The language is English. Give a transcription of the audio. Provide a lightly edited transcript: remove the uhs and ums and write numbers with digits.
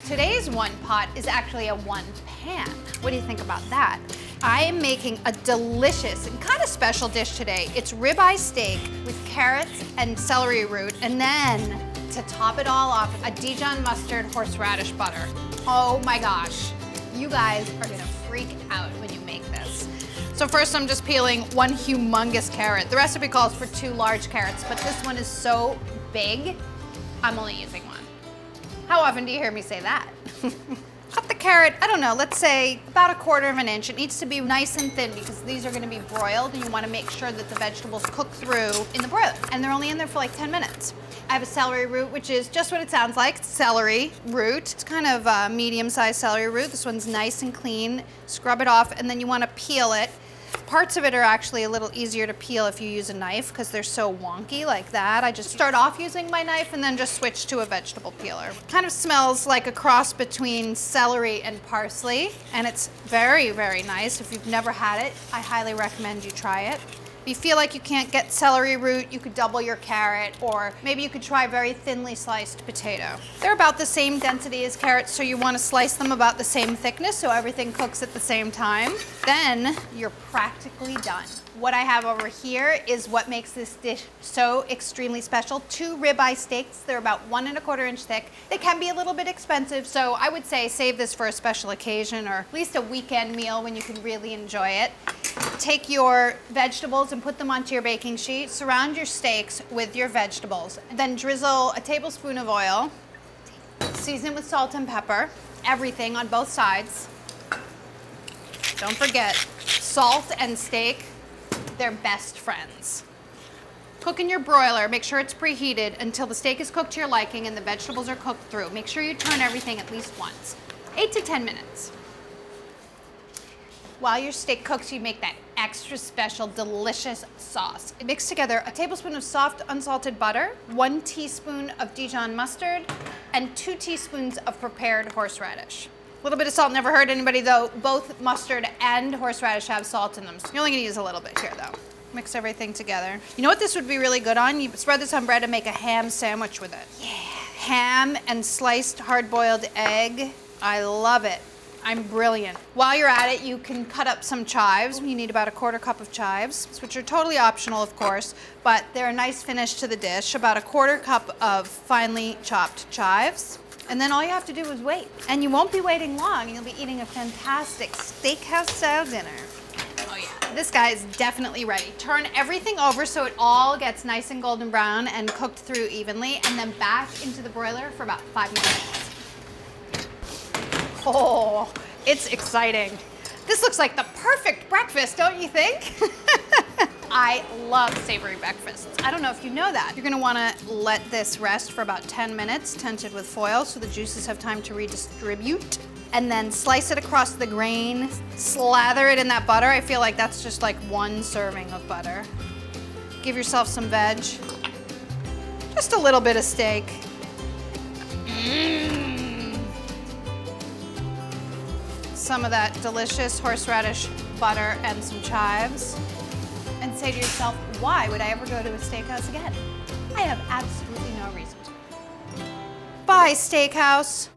Today's one pot is actually a one pan. What do you think about that? I am making a delicious and kind of special dish today. It's ribeye steak with carrots and celery root, and then to top it all off, a Dijon mustard horseradish butter. Oh my gosh, you guys are gonna freak out when you make this. So first I'm just peeling one humongous carrot. The recipe calls for 2 large carrots, but this one is so big, I'm only using one. How often do you hear me say that? Cut the carrot, I don't know, let's say about 1/4 of an inch. It needs to be nice and thin because these are gonna be broiled and you wanna make sure that the vegetables cook through in the broiler. And they're only in there for like 10 minutes. I have a celery root, which is just what it sounds like, celery root. It's kind of a medium-sized celery root. This one's nice and clean. Scrub it off and then you wanna peel it. Parts of it are actually a little easier to peel if you use a knife because they're so wonky like that. I just start off using my knife and then just switch to a vegetable peeler. Kind of smells like a cross between celery and parsley, and it's very, very nice. If you've never had it, I highly recommend you try it. If you feel like you can't get celery root, you could double your carrot, or maybe you could try very thinly sliced potato. They're about the same density as carrots, so you want to slice them about the same thickness so everything cooks at the same time. Then you're practically done. What I have over here is what makes this dish so extremely special. 2 ribeye steaks. They're about 1 1/4 inch thick. They can be a little bit expensive, so I would say save this for a special occasion or at least a weekend meal when you can really enjoy it. Take your vegetables and put them onto your baking sheet. Surround your steaks with your vegetables. Then drizzle a tablespoon of oil. Season with salt and pepper. Everything on both sides. Don't forget, salt and steak, they're best friends. Cook in your broiler. Make sure it's preheated until the steak is cooked to your liking and the vegetables are cooked through. Make sure you turn everything at least once. 8 to 10 minutes. While your steak cooks, you make that extra special, delicious sauce. Mix together a tablespoon of soft, unsalted butter, 1 teaspoon of Dijon mustard, and 2 teaspoons of prepared horseradish. A little bit of salt never hurt anybody though. Both mustard and horseradish have salt in them. So you're only gonna use a little bit here though. Mix everything together. You know what this would be really good on? You spread this on bread and make a ham sandwich with it. Yeah, ham and sliced hard-boiled egg. I love it. I'm brilliant. While you're at it, you can cut up some chives. You need about 1/4 cup of chives, which are totally optional, of course, but they're a nice finish to the dish. About 1/4 cup of finely chopped chives. And then all you have to do is wait. And you won't be waiting long. You'll be eating a fantastic steakhouse-style dinner. Oh yeah, this guy is definitely ready. Turn everything over so it all gets nice and golden brown and cooked through evenly, and then back into the broiler for about 5 minutes. Oh, it's exciting. This looks like the perfect breakfast, don't you think? I love savory breakfasts. I don't know if you know that. You're gonna wanna let this rest for about 10 minutes, tented with foil so the juices have time to redistribute. And then slice it across the grain, slather it in that butter. I feel like that's just like 1 serving of butter. Give yourself some veg. Just a little bit of steak. Some of that delicious horseradish butter and some chives. And say to yourself, why would I ever go to a steakhouse again? I have absolutely no reason to. Bye, steakhouse.